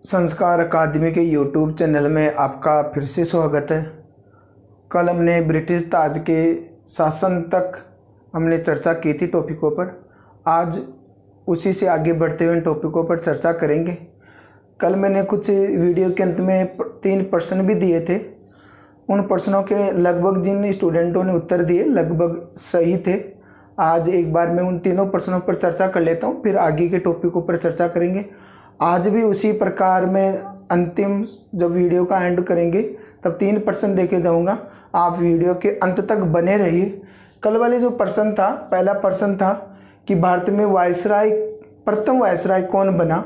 संस्कार अकादमी के YouTube channel में आपका फिर से स्वागत है। कल हमने ब्रिटिश ताज के शासन तक हमने चर्चा की थी टॉपिकों पर। आज उसी से आगे बढ़ते हुए टॉपिकों पर चर्चा करेंगे। कल मैंने कुछ वीडियो के अंत में 3 प्रश्न भी दिए थे। उन प्रश्नों के लगभग जिन स्टूडेंटों ने उत्तर दिए लगभग सही थे। आज एक बार मैं उन तीनों प्रश्नों पर चर्चा कर लेता हूँ, फिर आगे के टॉपिकों पर चर्चा करेंगे। आज भी उसी प्रकार में अंतिम जब वीडियो का एंड करेंगे तब 3 प्रश्न देके जाऊंगा। आप वीडियो के अंत तक बने रहिए। कल वाले जो प्रश्न था, पहला प्रश्न था कि भारत में वायसराय प्रथम वायसराय कौन बना,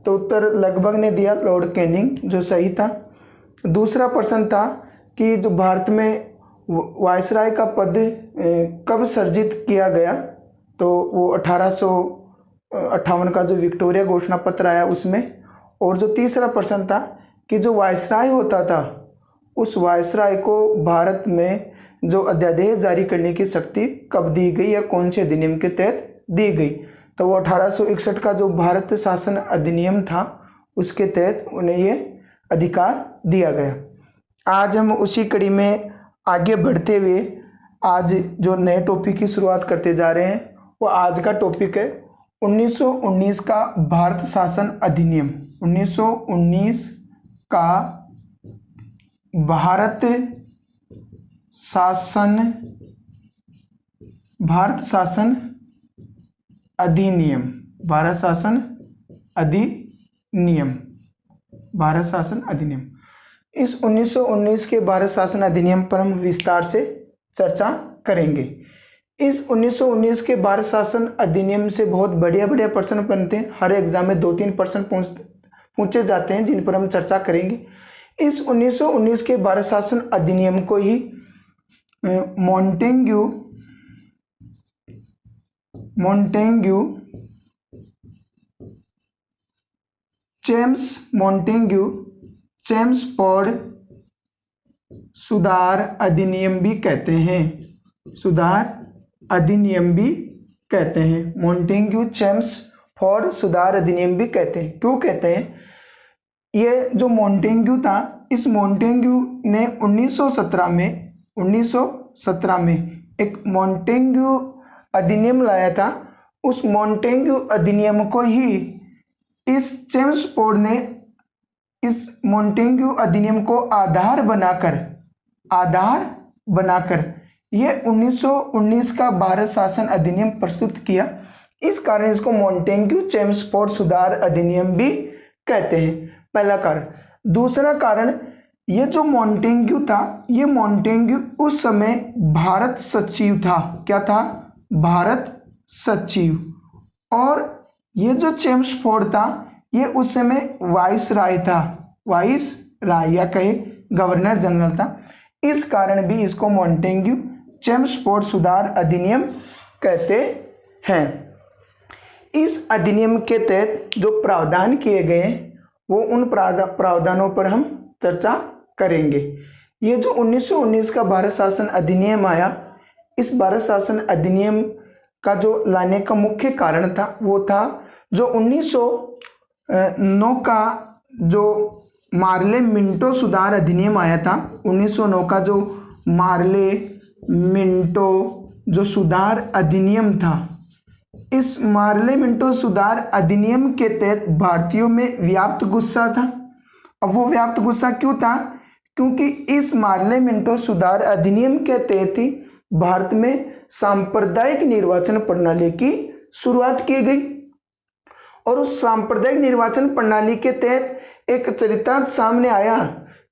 तो उत्तर लगभग ने दिया लॉर्ड कैनिंग, जो सही था। दूसरा प्रश्न था कि जो भारत में वायसराय का पद कब सर्जित किया गया, तो वो 1858 का जो विक्टोरिया घोषणा पत्र आया उसमें। और जो तीसरा प्रश्न था कि जो वायसराय होता था उस वायसराय को भारत में जो अध्यादेश जारी करने की शक्ति कब दी गई या कौन से अधिनियम के तहत दी गई, तो वो 1861 का जो भारत शासन अधिनियम था उसके तहत उन्हें ये अधिकार दिया गया। आज हम उसी कड़ी में आगे बढ़ते हुए आज जो नए टॉपिक की शुरुआत करते जा रहे हैं, वो आज का टॉपिक है 1919 का भारत शासन अधिनियम। 1919 का भारत शासन अधिनियम। भारत शासन अधिनियम। इस 1919 के भारत शासन अधिनियम पर हम विस्तार से चर्चा करेंगे। इस 1919 के भारत शासन अधिनियम से बहुत बढ़िया प्रश्न बनते हैं। हर एग्जाम में 2-3 प्रश्न पूछे जाते हैं जिन पर हम चर्चा करेंगे। इस 1919 के भारत शासन अधिनियम को ही मॉन्टेग्यू चेम्सफोर्ड सुधार अधिनियम भी कहते हैं। मॉन्टेग्यू चेम्सफोर्ड सुधार अधिनियम भी कहते हैं। क्यों कहते हैं? ये जो मॉन्टेग्यू था, इस मॉन्टेग्यू ने 1917 में एक मॉन्टेग्यू अधिनियम लाया था। उस मॉन्टेग्यू अधिनियम को ही इस चेम्सफोर्ड ने इस मॉन्टेग्यू अधिनियम को आधार बनाकर ये 1919 का भारत शासन अधिनियम प्रस्तुत किया। इस कारण इसको मॉन्टेग्यू चेम्सफोर्ड सुधार अधिनियम भी कहते हैं। पहला कारण। दूसरा कारण, ये जो मॉन्टेग्यू था, ये मॉन्टेग्यू उस समय भारत सचिव था। क्या था? भारत सचिव। और ये जो चेम्सफोर्ड था, ये उस समय वाइसराय था। वाइसराय या कहे गवर्नर जनरल था। इस कारण भी इसको मॉन्टेग्यू चेम्सफोर्ड सुधार अधिनियम कहते हैं। इस अधिनियम के तहत जो प्रावधान किए गए वो उन प्रावधानों पर हम चर्चा करेंगे। ये जो 1919 का भारत शासन अधिनियम आया, इस भारत शासन अधिनियम का जो लाने का मुख्य कारण था वो था जो 1909 का जो मार्ले मिंटो सुधार अधिनियम आया था। 1909 का जो मार्ले मिंटो जो सुधार अधिनियम था, इस मार्ले मिंटो सुधार अधिनियम के तहत भारतीयों में व्याप्त गुस्सा था। अब वो व्याप्त गुस्सा क्यों था? क्योंकि इस मार्ले मिंटो सुधार अधिनियम के तहत ही भारत में सांप्रदायिक निर्वाचन प्रणाली की शुरुआत की गई। और उस सांप्रदायिक निर्वाचन प्रणाली के तहत एक चरितार्थ सामने आया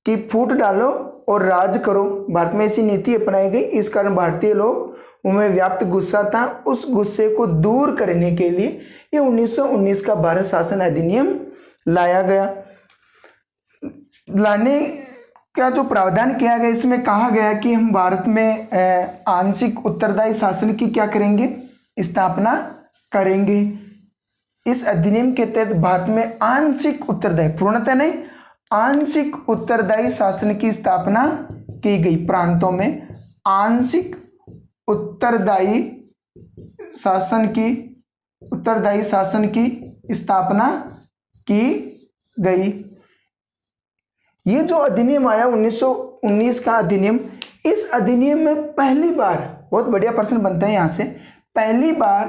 कि फूट डालो और राज करो। भारत में ऐसी नीति अपनाई गई। इस कारण भारतीय लोग उनमें व्याप्त गुस्सा था। उस गुस्से को दूर करने के लिए ये 1919 का भारत शासन अधिनियम लाया गया। लाने का जो प्रावधान किया गया, इसमें कहा गया कि हम भारत में आंशिक उत्तरदायी शासन की क्या करेंगे? स्थापना करेंगे। इस अधिनियम के तहत भारत में आंशिक उत्तरदायी, पूर्णतः नहीं, आंशिक उत्तरदायी शासन की स्थापना की गई। प्रांतों में आंशिक उत्तरदायी शासन की स्थापना की गई। ये जो अधिनियम आया 1919 का अधिनियम, इस अधिनियम में पहली बार, बहुत बढ़िया प्रश्न बनता है यहाँ से, पहली बार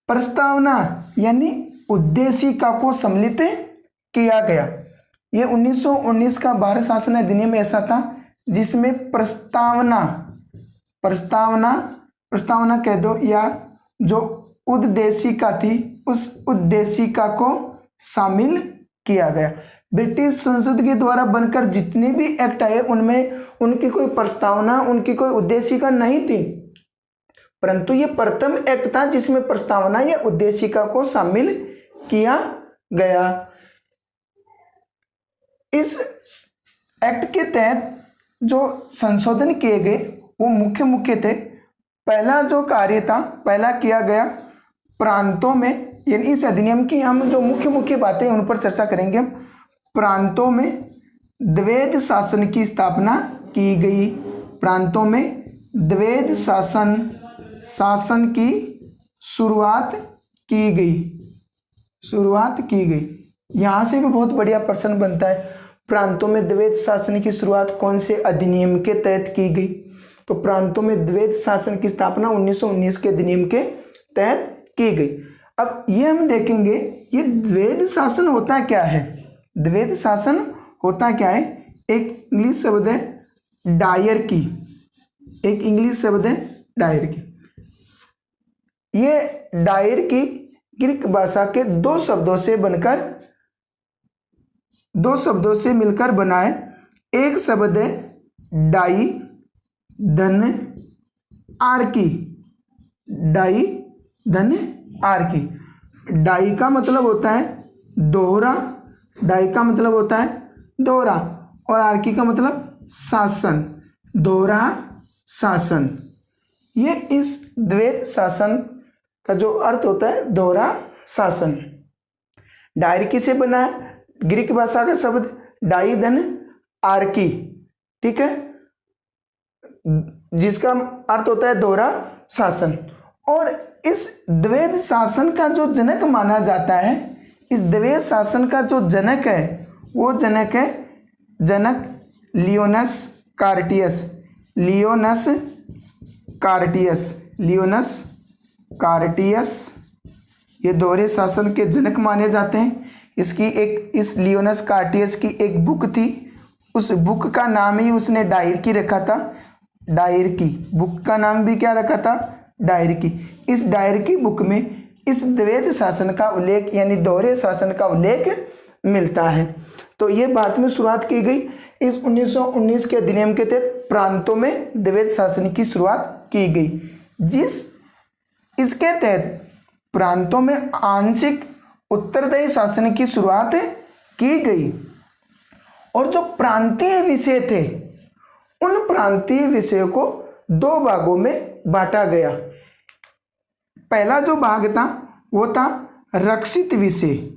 प्रस्तावना यानी उद्देशिका को सम्मिलित किया गया। ये 1919 का भारत शासन अधिनियम ऐसा था जिसमें प्रस्तावना कह दो या जो उद्देशिका थी उस उद्देशिका को शामिल किया गया। ब्रिटिश संसद के द्वारा बनकर जितने भी एक्ट आए उनमें उनकी कोई प्रस्तावना, उनकी कोई उद्देशिका नहीं थी, परंतु ये प्रथम एक्ट था जिसमें प्रस्तावना या उद्देशिका को शामिल किया गया। इस एक्ट के तहत जो संशोधन किए गए वो मुख्य थे। पहला जो कार्य था, पहला किया गया प्रांतों में, यानी इस अधिनियम की हम जो मुख्य बातें उन पर चर्चा करेंगे हम। प्रांतों में द्वैध शासन की स्थापना की गई। प्रांतों में द्वैध शासन की शुरुआत की गई। यहाँ से भी बहुत बढ़िया प्रश्न बनता है, प्रांतों में द्वैध शासन की शुरुआत कौन से अधिनियम के तहत की गई? तो प्रांतों में द्वैध शासन की स्थापना 1919 के अधिनियम के तहत की गई। अब ये हम देखेंगे ये द्वैध शासन होता क्या है। द्वैध शासन होता क्या है? एक इंग्लिश शब्द है डायरकी, ये डायरकी ग्रीक भाषा के दो शब्दों से मिलकर बना है। एक शब्द है डाई धन आर्की। डाई का मतलब होता है दोहरा, और आर्की का मतलब शासन, दोहरा शासन। ये इस द्वैध शासन का जो अर्थ होता है दोहरा शासन। डायरकी से बना है, ग्रीक भाषा का शब्द डाई धन आर्की, ठीक है, जिसका अर्थ होता है दोहरा शासन। और इस द्वैध शासन का जो जनक माना जाता है, इस द्वैध शासन का जो जनक है वो जनक है लियोनस कार्टियस। ये दोहरे शासन के जनक माने जाते हैं। इस लियोनस कार्टियस की एक बुक थी, उस बुक का नाम ही उसने डायरकी रखा था। बुक का नाम भी क्या रखा था? डायरकी। इस डायरकी बुक में इस द्वैध शासन का उल्लेख यानी दोहरे शासन का उल्लेख मिलता है। तो ये भारत में शुरुआत की गई इस 1919 के अधिनियम के तहत प्रांतों में द्वैध शासन की शुरुआत की गई। इसके तहत प्रांतों में आंशिक उत्तरदायी शासन की शुरुआत की गई। और जो प्रांतीय विषय थे उन प्रांतीय विषयों को दो भागों में बांटा गया। पहला जो भाग था वो था रक्षित विषय,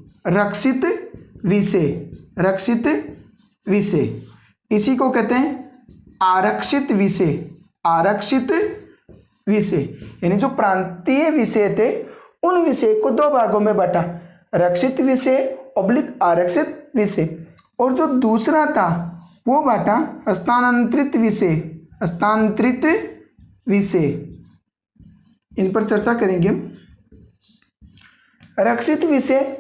इसी को कहते हैं आरक्षित विषय। यानी जो प्रांतीय विषय थे उन विषय को दो भागों में बांटा, रक्षित विषय / आरक्षित विषय। और जो दूसरा था वो बांटा हस्तांतरित विषय। इन पर चर्चा करेंगे हम। रक्षित विषय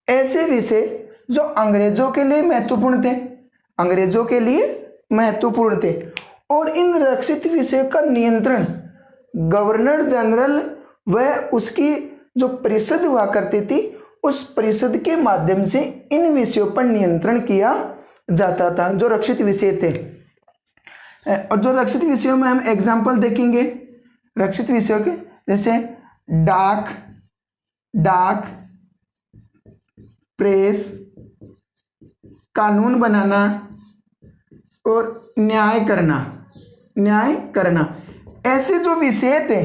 ऐसे विषय जो अंग्रेजों के लिए महत्वपूर्ण थे, और इन रक्षित विषयों का नियंत्रण गवर्नर जनरल व उसकी जो परिषद हुआ करती थी उस परिषद के माध्यम से इन विषयों पर नियंत्रण किया जाता था, जो रक्षित विषय थे। और जो रक्षित विषयों में हम एग्जाम्पल देखेंगे रक्षित विषयों के, जैसे डाक, प्रेस, कानून बनाना और न्याय करना। ऐसे जो विषय थे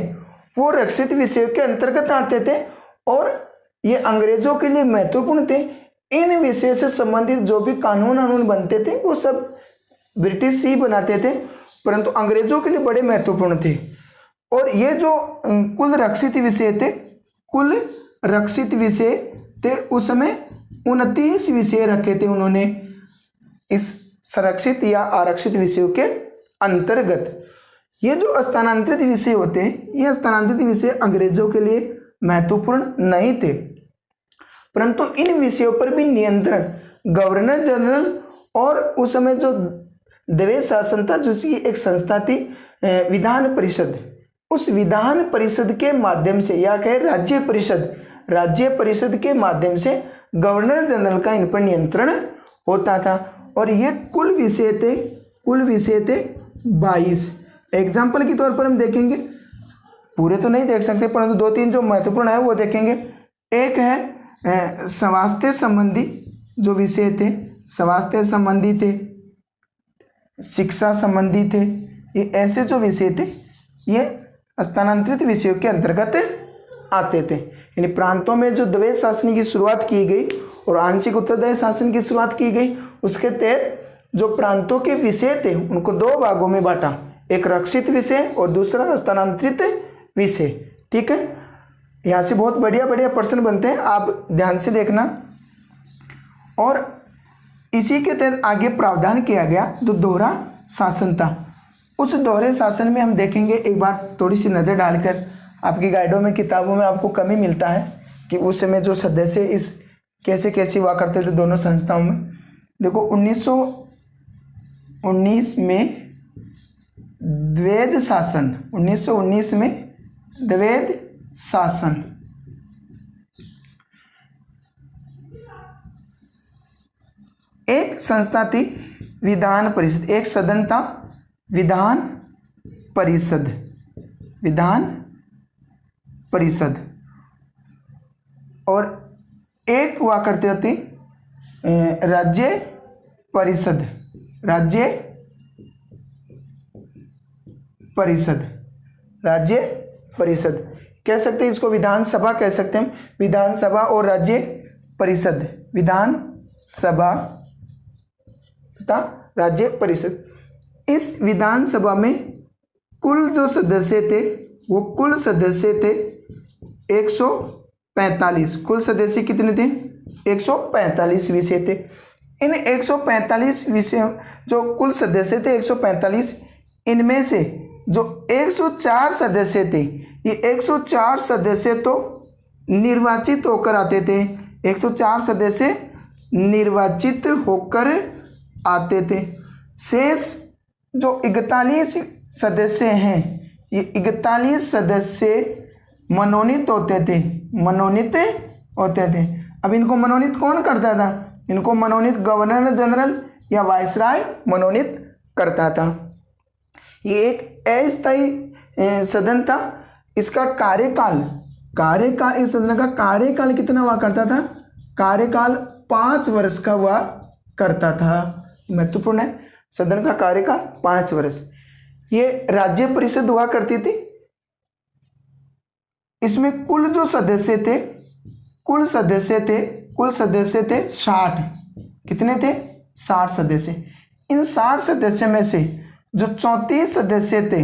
वो रक्षित विषयों के अंतर्गत आते थे और ये अंग्रेजों के लिए महत्वपूर्ण थे। इन विषय से संबंधित जो भी कानून बनते थे वो सब ब्रिटिश ही बनाते थे, परंतु अंग्रेजों के लिए बड़े महत्वपूर्ण थे। और ये जो कुल रक्षित विषय थे उस समय 29 विषय रखे थे उन्होंने इस संरक्षित या आरक्षित विषयों के अंतर्गत। ये जो स्थानांतरित विषय होते हैं, ये स्थानांतरित विषय अंग्रेजों के लिए महत्वपूर्ण नहीं थे, परंतु इन विषयों पर भी नियंत्रण गवर्नर जनरल और उस समय जो द्वैध शासन था, जिसकी एक संस्था थी विधान परिषद, उस विधान परिषद के माध्यम से या कहे राज्य परिषद के माध्यम से गवर्नर जनरल का इन पर नियंत्रण होता था। और ये कुल विषय थे 22। एग्जाम्पल के तौर पर हम देखेंगे, पूरे तो नहीं देख सकते, परंतु 2-3 जो महत्वपूर्ण है वो देखेंगे। एक है स्वास्थ्य संबंधी जो विषय थे, स्वास्थ्य संबंधी थे, शिक्षा संबंधी थे। ये ऐसे जो विषय थे ये स्थानांतरित विषयों के अंतर्गत आते थे। यानी प्रांतों में जो द्वैध शासन की शुरुआत की गई और आंशिक उत्तरदायी शासन की शुरुआत की गई, उसके तहत जो प्रांतों के विषय थे उनको 2 भागों में बांटा, एक रक्षित विषय और दूसरा स्थानांतरित विषय। ठीक है, यहाँ से बहुत बढ़िया प्रश्न बनते हैं, आप ध्यान से देखना। और इसी के तहत आगे प्रावधान किया गया जो दोहरा शासन था। उस दोहरे शासन में हम देखेंगे, एक बार थोड़ी सी नज़र डालकर, आपकी गाइडों में किताबों में आपको कमी मिलता है कि उस समय जो सदस्य इस कैसे हुआ करते थे दोनों संस्थाओं में। देखो 1919 में द्वैध शासन, 1919 में द्वैध शासन, एक संस्था थी विधान परिषद, एक सदन था विधान परिषद, और एक हुआ करते थे राज्य परिषद कह सकते हैं, इसको विधानसभा कह सकते हैं। विधानसभा और राज्य परिषद, विधानसभा तथा राज्य परिषद। इस विधानसभा में कुल जो सदस्य थे वो कुल सदस्य थे 145। कुल सदस्य कितने थे? 145 विषय थे। इन 145 विषय जो कुल सदस्य थे 145, इनमें से जो 104 सदस्य थे, ये 104 सदस्य तो निर्वाचित होकर आते थे। 104 सदस्य निर्वाचित होकर आते थे। शेष जो 41 सदस्य हैं, ये 41 सदस्य मनोनीत होते थे। अब इनको मनोनीत कौन करता था? इनको मनोनीत गवर्नर जनरल या वायसराय मनोनीत करता था। ये एक अस्थायी सदन था। इसका कार्यकाल इस सदन का कार्यकाल कितना हुआ करता था? कार्यकाल 5 वर्ष का हुआ करता था। महत्वपूर्ण है, सदन का कार्यकाल 5 वर्ष। ये राज्य परिषद हुआ करती थी। इसमें कुल जो सदस्य थे, कुल सदस्य थे 60। कितने थे? 60 सदस्य। इन 60 सदस्य में से जो 34 सदस्य थे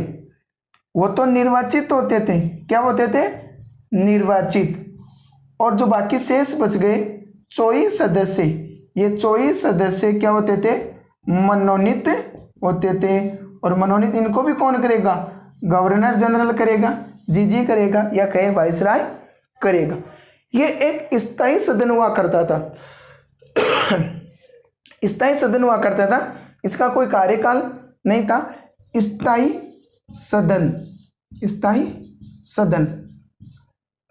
वो तो निर्वाचित होते थे। क्या होते थे? निर्वाचित। और जो बाकी शेष बच गए 24 सदस्य, ये 24 सदस्य क्या होते थे? मनोनीत होते थे। और मनोनीत इनको भी कौन करेगा? गवर्नर जनरल करेगा, जीजी करेगा, या कहे वायसराय करेगा। ये एक स्थायी सदन हुआ करता था। स्थायी सदन हुआ करता था। इसका कोई कार्यकाल नहीं था। स्थायी सदन।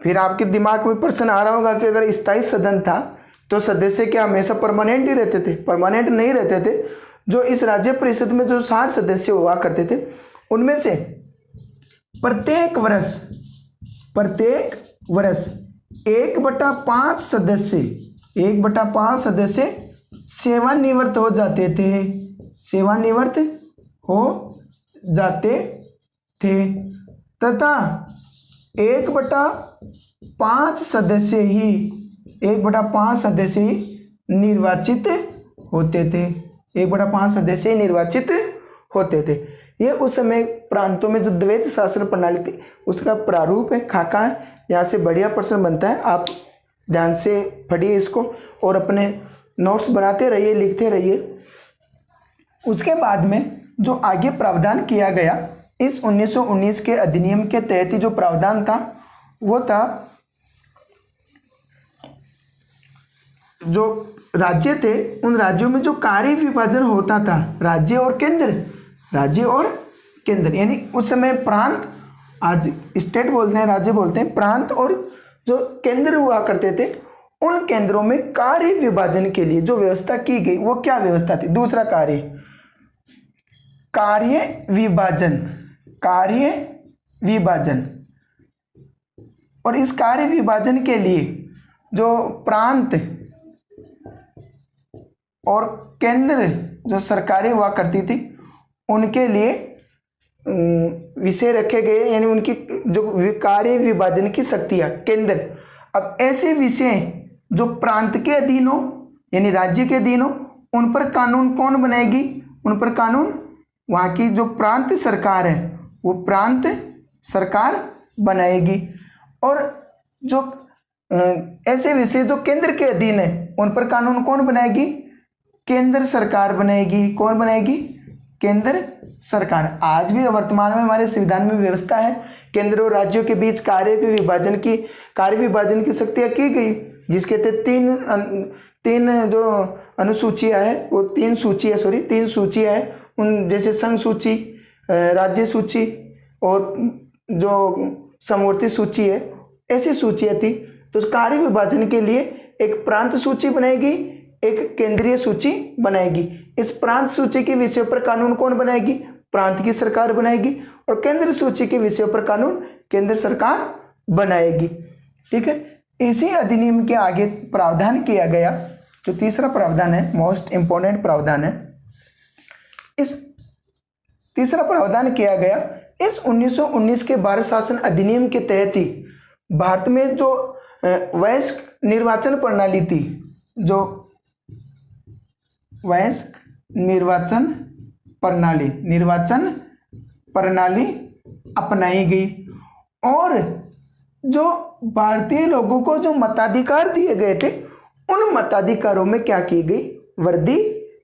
फिर आपके दिमाग में प्रश्न आ रहा होगा कि अगर स्थायी सदन था तो सदस्य क्या हमेशा परमानेंट ही रहते थे? परमानेंट नहीं रहते थे। जो इस राज्य परिषद में जो 60 सदस्य हुआ करते थे, उनमें से प्रत्येक वर्ष 1/5 सदस्य सेवानिवृत्त हो जाते थे। तथा 1/5 सदस्य ही निर्वाचित होते थे। 1/5 सदस्य ही निर्वाचित होते थे। ये उस समय प्रांतों में जो द्वैध शासन प्रणाली थी उसका प्रारूप है, खाका है। यहाँ से बढ़िया प्रश्न बनता है। आप ध्यान से पढ़िए इसको और अपने नोट्स बनाते रहिए, लिखते रहिए। उसके बाद में जो आगे प्रावधान किया गया इस 1919 के अधिनियम के तहत ही जो प्रावधान था वो था जो राज्य थे उन राज्यों में जो कार्य विभाजन होता था राज्य और केंद्र यानी उस समय प्रांत, आज स्टेट बोलते हैं, राज्य बोलते हैं, प्रांत और जो केंद्र हुआ करते थे उन केंद्रों में कार्य विभाजन के लिए जो व्यवस्था की गई वो क्या व्यवस्था थी? दूसरा कार्य विभाजन। और इस कार्य विभाजन के लिए जो प्रांत और केंद्र जो सरकारें हुआ करती थी उनके लिए विषय रखे गए, यानी उनकी जो कार्य विभाजन की शक्तियाँ केंद्र। अब ऐसे विषय जो प्रांत के अधीन हो यानी राज्य के अधीन हो उन पर कानून कौन बनाएगी? उन पर कानून वहाँ की जो प्रांत सरकार है वो प्रांत सरकार बनाएगी। और जो ऐसे विषय जो केंद्र के अधीन है उन पर कानून कौन बनाएगी? केंद्र सरकार बनाएगी। कौन बनाएगी? केंद्र सरकार। आज भी वर्तमान में हमारे संविधान में व्यवस्था है केंद्र और राज्यों के बीच कार्य विभाजन की शक्तियाँ की गई, जिसके तहत तीन जो अनुसूचियाँ है वो तीन सूचियाँ है उन जैसे संघ सूची, राज्य सूची और जो समवर्ती सूची है, ऐसी सूचियाँ थी। तो कार्य विभाजन के लिए एक प्रांत सूची बनाएगी, एक केंद्रीय सूची बनाएगी। इस प्रांत सूची के विषय पर कानून कौन बनाएगी? प्रांत की सरकार बनाएगी। और केंद्र सूची के विषय पर कानून केंद्र सरकार बनाएगी। ठीक है, इसी अधिनियम के आगे प्रावधान किया गया जो तीसरा प्रावधान है, मोस्ट इंपॉर्टेंट प्रावधान है। इस तीसरा प्रावधान किया गया इस 1919 के भारत शासन अधिनियम के तहत ही भारत में जो वयस्क निर्वाचन प्रणाली थी, जो वयस्क निर्वाचन प्रणाली अपनाई गई। और जो भारतीय लोगों को जो मताधिकार दिए गए थे उन मताधिकारों में क्या की गई? वृद्धि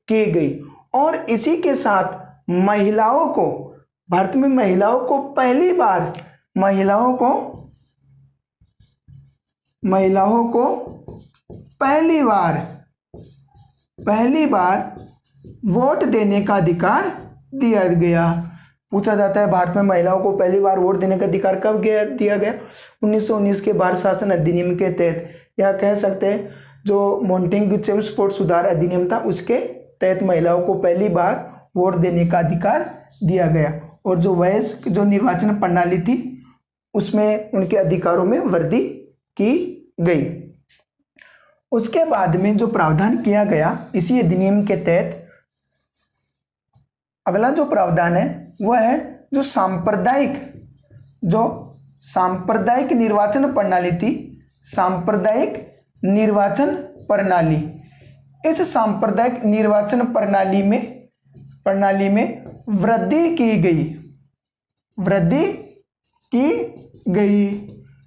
की गई। और इसी के साथ महिलाओं को, भारत में महिलाओं को पहली बार वोट देने का अधिकार दिया गया। पूछा जाता है भारत में महिलाओं को पहली बार वोट देने का अधिकार कब दिया गया? 1919 के भारत शासन अधिनियम के तहत, या कह सकते हैं जो मॉन्टेग्यू चेम्सफोर्ड सुधार अधिनियम था उसके तहत महिलाओं को पहली बार वोट देने का अधिकार दिया गया। और जो वयस्क जो निर्वाचन प्रणाली थी उसमें उनके अधिकारों में वृद्धि की गई। उसके बाद में जो प्रावधान किया गया इसी अधिनियम के तहत, अगला जो प्रावधान है वह है जो सांप्रदायिक निर्वाचन प्रणाली थी, सांप्रदायिक निर्वाचन प्रणाली। इस सांप्रदायिक निर्वाचन प्रणाली में वृद्धि की गई।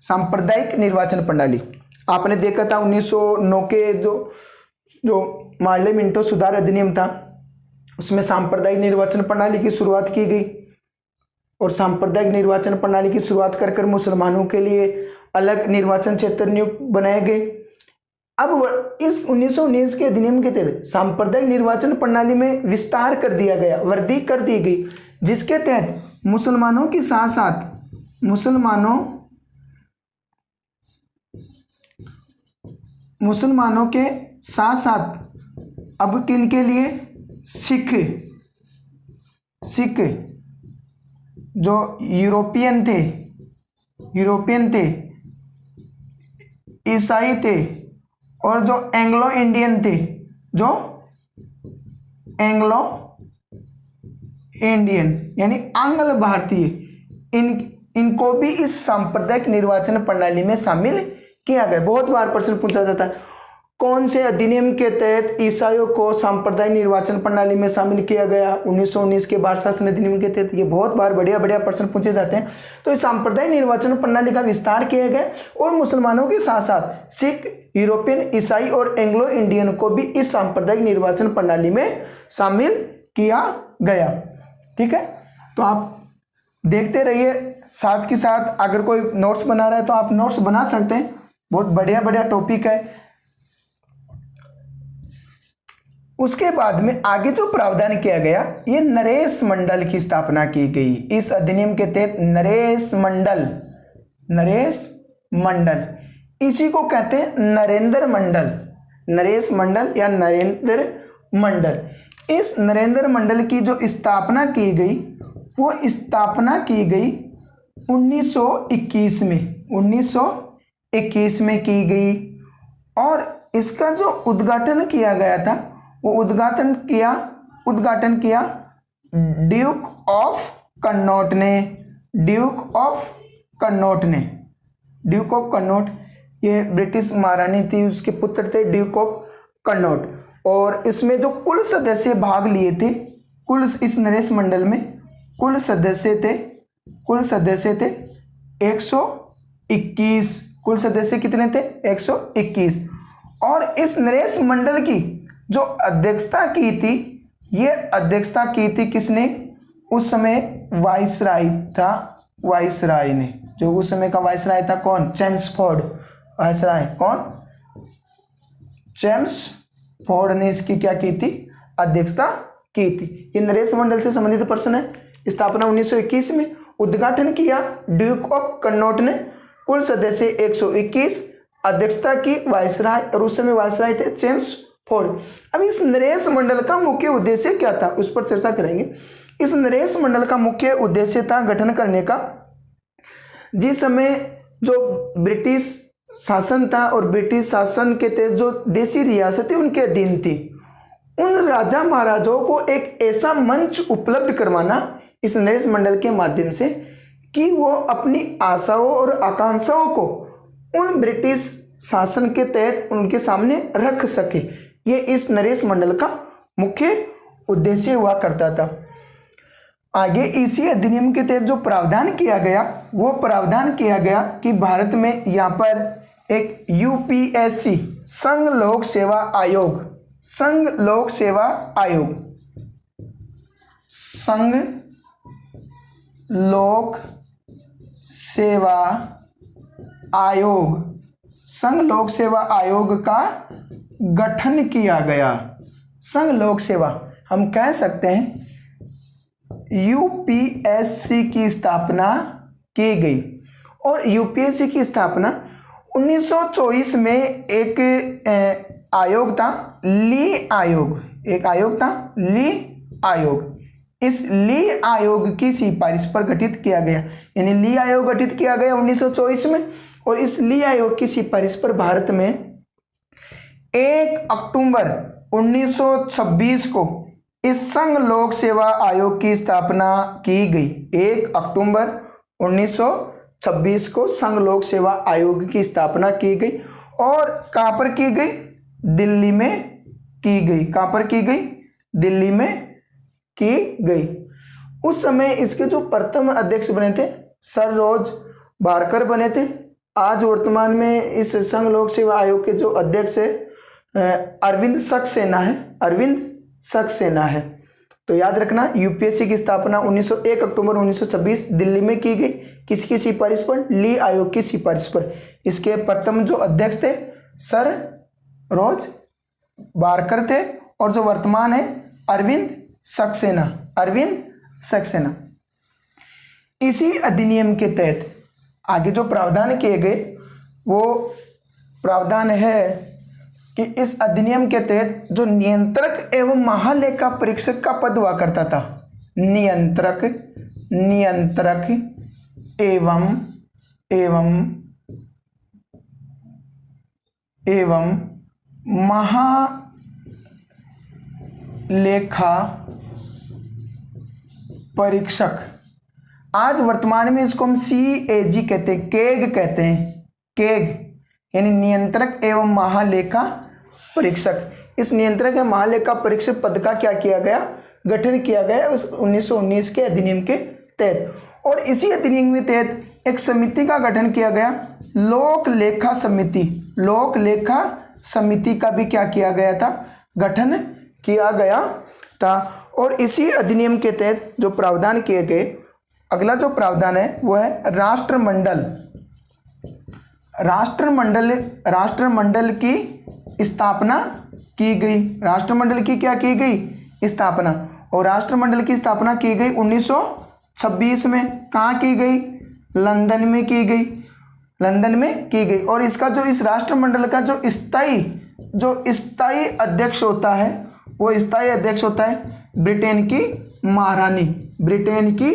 सांप्रदायिक निर्वाचन प्रणाली आपने देखा था 1909 के जो मार्ले मिंटो सुधार अधिनियम था उसमें सांप्रदायिक निर्वाचन प्रणाली की शुरुआत की गई। और सांप्रदायिक निर्वाचन प्रणाली की शुरुआत कर मुसलमानों के लिए अलग निर्वाचन क्षेत्र नियुक्त बनाए गए। अब इस 1919 के अधिनियम के तहत सांप्रदायिक निर्वाचन प्रणाली में विस्तार कर दिया गया, वृद्धि कर दी गई, जिसके तहत मुसलमानों के साथ साथ अब किनके लिए? सिख जो यूरोपियन थे, ईसाई थे और जो एंग्लो इंडियन थे, यानी आंग्ल भारतीय, इनको भी इस सांप्रदायिक निर्वाचन प्रणाली में शामिल किया गया। बहुत बार प्रश्न पूछा जाता है कौन से अधिनियम के तहत ईसाइयों को सांप्रदायिक निर्वाचन प्रणाली में शामिल किया गया? 1919 के भारत शासन अधिनियम के तहत। ये बहुत बार बढ़िया प्रश्न पूछे जाते हैं। तो इस सांप्रदायिक निर्वाचन प्रणाली का विस्तार किया गया और मुसलमानों के साथ साथ सिख, यूरोपियन, ईसाई और एंग्लो इंडियन को भी इस सांप्रदायिक निर्वाचन प्रणाली में शामिल किया गया। ठीक है, तो आप देखते रहिए, साथ के साथ अगर कोई नोट्स बना रहा है तो आप नोट्स बना सकते हैं, बहुत बढ़िया बढ़िया टॉपिक है। उसके बाद में आगे जो प्रावधान किया गया, ये नरेश मंडल की स्थापना की गई। इस अधिनियम के तहत नरेश मंडल, इसी को कहते हैं नरेंद्र मंडल, नरेश मंडल या नरेंद्र मंडल। इस नरेंद्र मंडल की जो स्थापना की गई, वो स्थापना की गई 1921 में की गई। और इसका जो उद्घाटन किया गया था, वो उद्घाटन किया ड्यूक ऑफ कन्नौट ने। ये ब्रिटिश महारानी थी, उसके पुत्र थे ड्यूक ऑफ कन्नौट। और इसमें जो कुल सदस्य भाग लिए थे, इस नरेश मंडल में कुल सदस्य थे 121। कुल सदस्य कितने थे? 121। और इस नरेश मंडल की जो अध्यक्षता की थी, ये अध्यक्षता की थी किसने? उस समय वाइसराय था, वाइसराय ने, जो उस समय का वाइसराय था कौन? Chelmsford viceroy. कौन? चेम्सफोर्ड ने इसकी क्या की थी? अध्यक्षता की थी। ये नरेश मंडल से संबंधित प्रश्न है। स्थापना 1921 में, उद्घाटन किया ड्यूक ऑफ कन्नौट ने, कुल सदस्य 121, अध्यक्षता की वाइसराय, और उस समय वाइसराय थे चेम्सफोर्ड। अब इस नरेश मंडल का मुख्य उद्देश्य क्या था, उस पर चर्चा करेंगे। इस नरेश मंडल का मुख्य उद्देश्य था गठन करने का, जिस समय जो ब्रिटिश शासन था और ब्रिटिश शासन के तहत जो देशी रियासतें उनके अधीन थी, उन राजा महाराजाओं को एक ऐसा मंच उपलब्ध करवाना इस नरेश मंडल के माध्यम से, कि वो अपनी आशाओं और आकांक्षाओं को उन ब्रिटिश शासन के तहत उनके सामने रख सके। ये इस नरेश मंडल का मुख्य उद्देश्य हुआ करता था। आगे इसी अधिनियम के तहत जो प्रावधान किया गया, वो प्रावधान किया गया कि भारत में यहाँ पर एक यूपीएससी संघ लोक सेवा आयोग का गठन किया गया। संघ लोक सेवा, हम कह सकते हैं यूपीएससी की स्थापना की गई। और यूपीएससी की स्थापना 1924 में एक आयोग था, ली आयोग। इस ली आयोग की सिफारिश पर गठित किया गया, यानी ली आयोग गठित किया गया 1924 में। और इस ली आयोग की सिफारिश पर भारत में 1 अक्टूबर 1926 को इस संघ लोक सेवा आयोग की स्थापना की गई। 1 अक्टूबर 1926 को संघ लोक सेवा आयोग की स्थापना की गई। और कहाँ पर की गई? दिल्ली में की गई। कहाँ पर की गई? दिल्ली में की गई। उस समय इसके जो प्रथम अध्यक्ष बने थे सर रॉज बारकर बने थे। आज वर्तमान में इस संघ लोक सेवा आयोग के जो अध्यक्ष है अरविंद सक्सेना है। तो याद रखना, यूपीएससी की स्थापना 1 अक्टूबर 1926 दिल्ली में की गई। किसकी सिफारिश पर? ली आयोग की सिफारिश पर। इसके प्रथम जो अध्यक्ष थे सर रॉज बारकर थे, और जो वर्तमान है अरविंद सक्सेना। इसी अधिनियम के तहत आगे जो प्रावधान किए गए, वो प्रावधान है कि इस अधिनियम के तहत जो नियंत्रक एवं महालेखा परीक्षक का पद हुआ करता था, नियंत्रक एवं महालेखा परीक्षक, आज वर्तमान में इसको हम CAG कहते हैं, केग यानी नियंत्रक एवं महालेखा परीक्षक। इस नियंत्रक एवं महालेखा परीक्षक पद का क्या किया गया? गठन किया गया उस 1919 के अधिनियम के तहत। और इसी अधिनियम के तहत एक समिति का गठन किया गया, लोक लेखा समिति का भी क्या किया गया था? गठन किया गया था। और इसी अधिनियम के तहत जो प्रावधान किए गए, अगला जो प्रावधान है वो है राष्ट्रमंडल। राष्ट्रमंडल की स्थापना की गई। राष्ट्रमंडल की क्या की गई? स्थापना। और राष्ट्रमंडल की स्थापना की गई 1926 में। कहाँ की गई? लंदन में की गई। लंदन में की गई। और इसका जो इस राष्ट्रमंडल का जो स्थायी अध्यक्ष होता है, वो स्थायी अध्यक्ष होता है ब्रिटेन की महारानी। ब्रिटेन की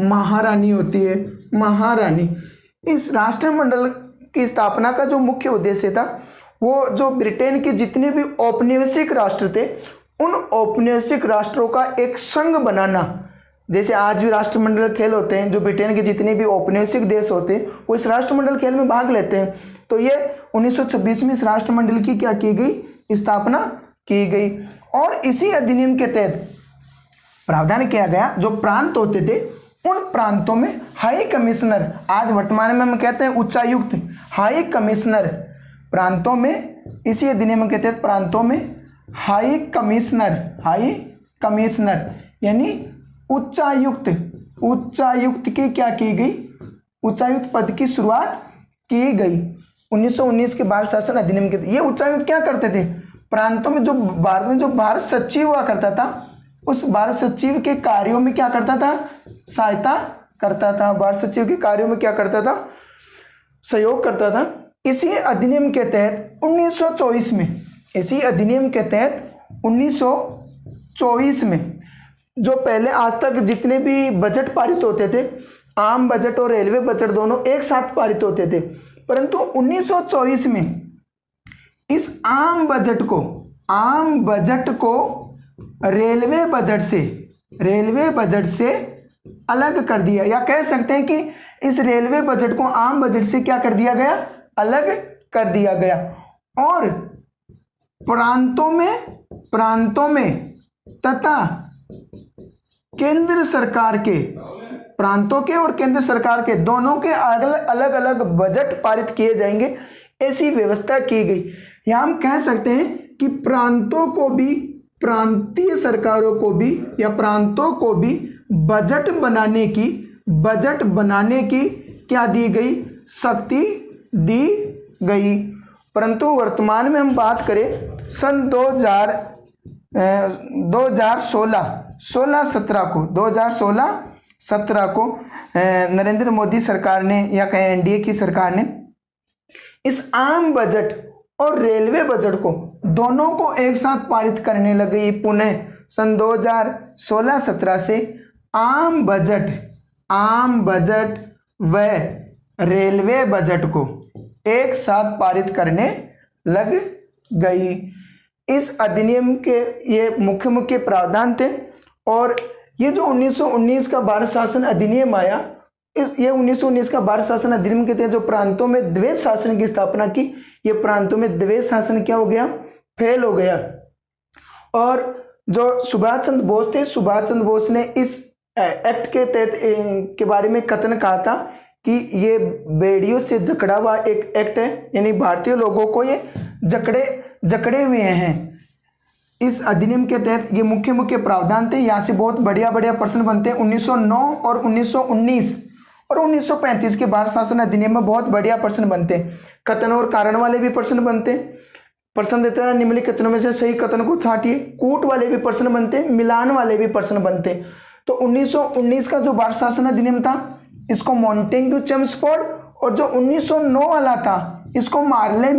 महारानी होती है, महारानी। इस राष्ट्रमंडल की स्थापना का जो मुख्य उद्देश्य था, वो जो ब्रिटेन के जितने भी औपनिवेशिक राष्ट्र थे, उन औपनिवेशिक राष्ट्रों का एक संघ बनाना। जैसे आज भी राष्ट्रमंडल खेल होते हैं, जो ब्रिटेन के जितने भी औपनिवेशिक देश होते हैं वो इस राष्ट्रमंडल खेल में भाग लेते हैं। तो ये 1926 में इस राष्ट्रमंडल की क्या की गई? स्थापना की गई। और इसी अधिनियम के तहत प्रावधान किया गया, जो प्रांत होते थे उन प्रांतों में हाई कमिश्नर, आज वर्तमान में हम कहते हैं उच्चायुक्त, हाई कमिश्नर, प्रांतों में इसी अधिनियम के तहत प्रांतों में हाई कमिश्नर यानी उच्चायुक्त की क्या की गई? उच्चायुक्त पद की शुरुआत की गई 1919 के भारत शासन अधिनियम के। ये उच्चायुक्त क्या करते थे? प्रांतों में जो भारत में जो भारत सचिव हुआ करता था, उस भारत सचिव के कार्यों में क्या करता था? सहायता करता था। भारत सचिव के कार्यों में क्या करता था? सहयोग करता था। इसी अधिनियम के तहत 1924 में, इसी अधिनियम के तहत 1924 में जो पहले आज तक जितने भी बजट पारित होते थे, आम बजट और रेलवे बजट दोनों एक साथ पारित होते थे, परंतु 1924 में इस आम बजट को रेलवे बजट से अलग कर दिया, या कह सकते हैं कि इस रेलवे बजट को आम बजट से क्या कर दिया गया? अलग कर दिया गया। और प्रांतों में तथा केंद्र सरकार के, प्रांतों के और केंद्र सरकार के दोनों के अलग अलग बजट पारित किए जाएंगे, ऐसी व्यवस्था की गई। या हम कह सकते हैं कि प्रांतों को भी, प्रांतीय सरकारों को भी या प्रांतों को भी बजट बनाने की क्या दी गई? शक्ति दी गई। परंतु वर्तमान में हम बात करें सन 2016-17 को नरेंद्र मोदी सरकार ने, या कहें एनडीए की सरकार ने, इस आम बजट और रेलवे बजट को दोनों को एक साथ पारित करने लगी। पुनः सन 2016-17 से आम बजट व रेलवे बजट को एक साथ पारित करने लग गई। इस अधिनियम के ये मुख्य प्रावधान थे। और ये जो 1919 का भारत शासन अधिनियम आया, ये 1919 का भारत शासन अधिनियम के तहत जो प्रांतों में द्वैत शासन की स्थापना की, ये प्रांतों में द्वैत शासन क्या हो गया? फेल हो गया। और जो सुभाष चंद्र बोस थे, सुभाष चंद्र बोस ने इस एक्ट के तहत के बारे में कथन कहा था कि ये बेड़ियों से जकड़ा हुआ एक एक्ट है, यानी भारतीय लोगों को ये जकड़े हुए हैं। इस अधिनियम के तहत ये मुख्य प्रावधान थे। यहाँ से बहुत बढ़िया प्रश्न बनते हैं। 1909 और 1919 और 1935 के भारत शासन अधिनियम में बहुत बढ़िया प्रश्न बनते हैं। कथन और कारण वाले भी प्रश्न बनते हैं। प्रश्न देते हैं निम्नलिखित कथनों में से सही कथन को छांटिए। कूट वाले भी प्रश्न बनते हैं, मिलान वाले भी प्रश्न बनते हैं। तो 1919 का जो भारत शासन अधिनियम था, इसको मॉन्टेग्यू चेम्सफोर्ड, और जो 1909 वाला था, इसको मार्ले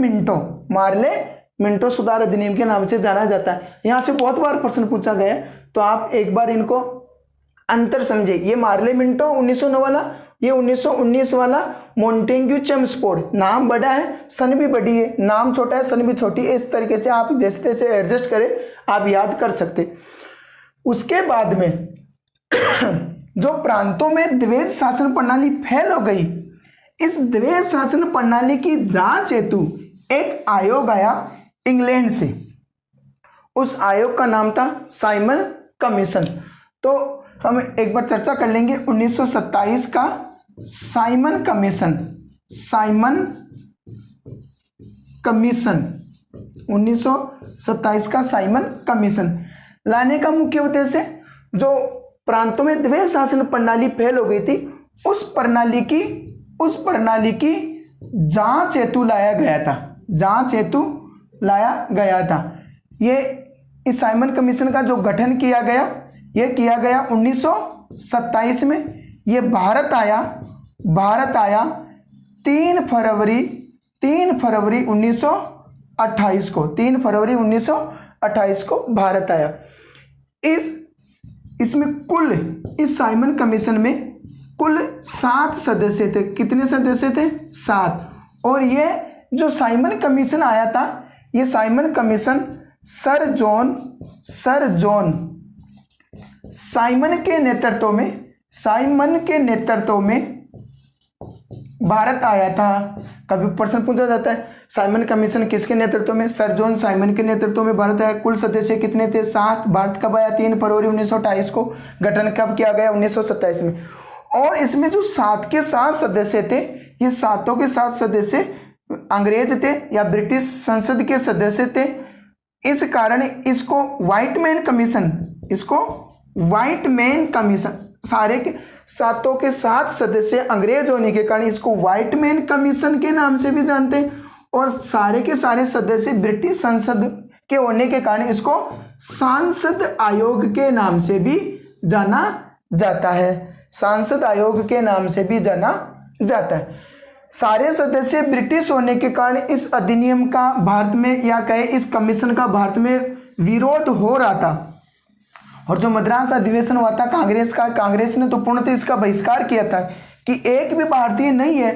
मिंटो सुधार अधिनियम के नाम से जाना जाता है। यहाँ से बहुत बार प्रश्न पूछा गया है, तो आप एक बार इनको अंतर समझे। ये मार्ले मिंटो 1909 वाला, ये 1919 वाला मॉन्टेग्यू चेम्सफोर्ड। नाम बड़ा है, सन भी बड़ी है, नाम छोटा है, सन भी छोटी है। इस तरीके से आप जैसे तैसे एडजस्ट करें, आप याद कर सकते। उसके बाद में जो प्रांतों में द्वैत शासन प्रणाली फेल हो गई, इस द्वैत शासन प्रणाली की जांच हेतु एक आयोग आया इंग्लैंड से। उस आयोग का नाम था साइमन कमीशन। तो हम एक बार चर्चा कर लेंगे 1927 का साइमन कमीशन। 1927 का साइमन कमीशन लाने का मुख्य उद्देश्य जो प्रांतों में द्वैध शासन प्रणाली फेल हो गई थी, उस प्रणाली की जांच हेतु लाया गया था। ये इस साइमन कमीशन का जो गठन किया गया, ये किया गया 1927 में। ये भारत आया 3 फरवरी 1928 को, 3 फरवरी 1928 को भारत आया। इसमें कुल, इस साइमन कमीशन में कुल 7 सदस्य थे। कितने सदस्य थे? 7। और ये जो साइमन कमीशन आया था, ये Simon commission sir John Simon के नेतृत्व में भारत आया था। कभी प्रश्न पूछा जाता है, साइमन कमीशन किसके नेतृत्व में? सर जॉन साइमन के नेतृत्व में भारत आया। कुल सदस्य कितने थे? 7। भारत कब आया? 3 फरवरी 1928 को। गठन कब किया गया? 1927 में। और इसमें जो 7 के 7 सदस्य थे, ये 7 के 7 सदस्य अंग्रेज थे या ब्रिटिश संसद के सदस्य थे। इस कारण इसको व्हाइट मैन कमीशन, सारे के 7 के 7 सदस्य अंग्रेज होने के कारण इसको व्हाइट मैन कमीशन के नाम से भी जानते हैं, और सारे के सारे सदस्य ब्रिटिश संसद के होने के कारण इसको सांसद आयोग के नाम से भी जाना जाता है। सांसद आयोग के नाम से भी जाना जाता है। सारे सदस्य ब्रिटिश होने के कारण इस अधिनियम का भारत में, या कहे इस कमीशन का भारत में विरोध हो रहा था। और जो मद्रास अधिवेशन हुआ था कांग्रेस ने तो पूर्णतः इसका बहिष्कार किया था कि एक भी भारतीय नहीं है।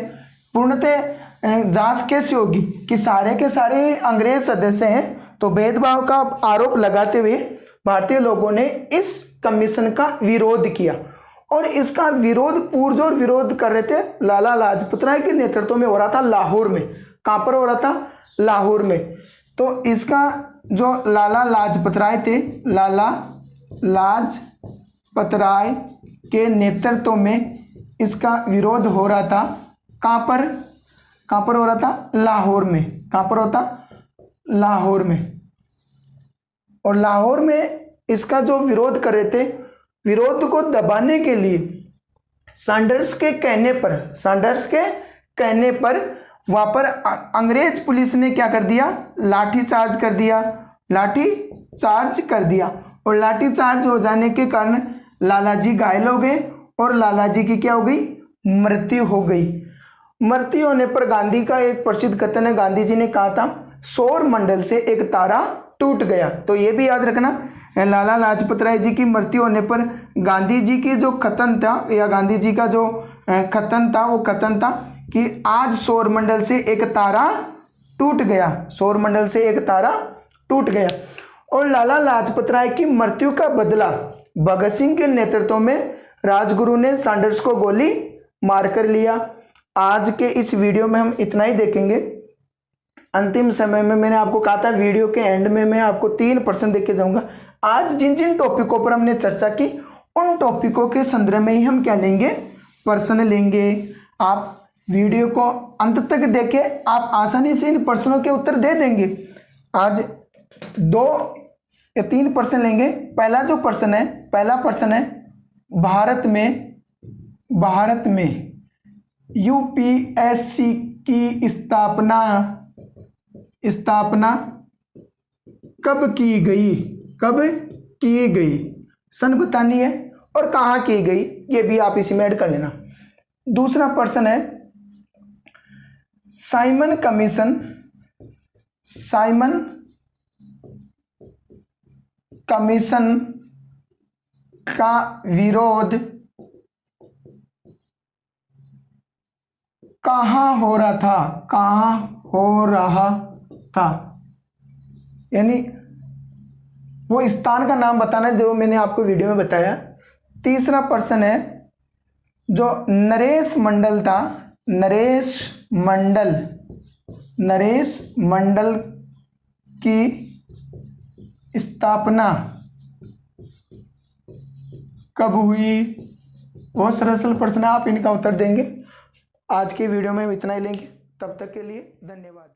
पूर्णतः जांच कैसे होगी कि सारे के सारे अंग्रेज सदस्य हैं? तो भेदभाव का आरोप लगाते हुए भारतीय लोगों ने इस कमीशन का विरोध किया। और इसका विरोध पुरजोर विरोध कर रहे थे लाला लाजपत राय के नेतृत्व में हो रहा था लाहौर में। कहाँ पर हो रहा था? लाहौर में। तो इसका जो लाला लाजपत राय थे, लाला लाजपत राय के नेतृत्व में इसका विरोध हो रहा था। कहाँ पर हो रहा था? लाहौर में। कहाँ पर होता? लाहौर में। और लाहौर में इसका जो विरोध कर रहे थे, विरोध को दबाने के लिए सैंडर्स के कहने पर वहां पर अंग्रेज पुलिस ने क्या कर दिया? लाठी चार्ज कर दिया। और लाठी चार्ज हो जाने के कारण लालाजी घायल हो गए और लालाजी की क्या हो गई? मृत्यु हो गई। मृत्यु होने पर गांधी का एक प्रसिद्ध कथन है, गांधी जी ने कहा था, सौर मंडल से एक तारा टूट गया। तो ये भी याद रखना, लाला लाजपत राय जी की मृत्यु होने पर गांधी जी की जो कथन था, या गांधी जी का जो कथन था, वो कथन था कि आज सौर मंडल से एक तारा टूट गया। और लाला लाजपत राय की मृत्यु का बदला भगत सिंह के नेतृत्व में राजगुरु ने सैंडर्स को गोली मारकर लिया। आज के इस वीडियो में हम इतना ही देखेंगे। अंतिम समय में मैंने आपको कहा था वीडियो के एंड में मैं आपको 3 प्रश्न देके जाऊंगा। आज जिन जिन टॉपिकों पर हमने चर्चा की, उन टॉपिकों के संदर्भ में ही हम क्या लेंगे? प्रश्न लेंगे। आप वीडियो को अंत तक देखें, आप आसानी से इन प्रश्नों के उत्तर दे देंगे। आज 2 या 3 प्रश्न लेंगे। पहला प्रश्न है भारत में यूपीएससी की स्थापना कब की गई? सन बतानी है और कहाँ की गई, ये भी आप इसी में ऐड कर लेना। दूसरा प्रश्न है साइमन कमीशन का विरोध कहाँ हो रहा था? यानी वो स्थान का नाम बताना जो मैंने आपको वीडियो में बताया। तीसरा प्रश्न है जो नरेश मंडल की स्थापना कब हुई? बहुत सरल प्रश्न है, आप इनका उत्तर देंगे। आज की वीडियो में इतना ही लेंगे। तब तक के लिए धन्यवाद।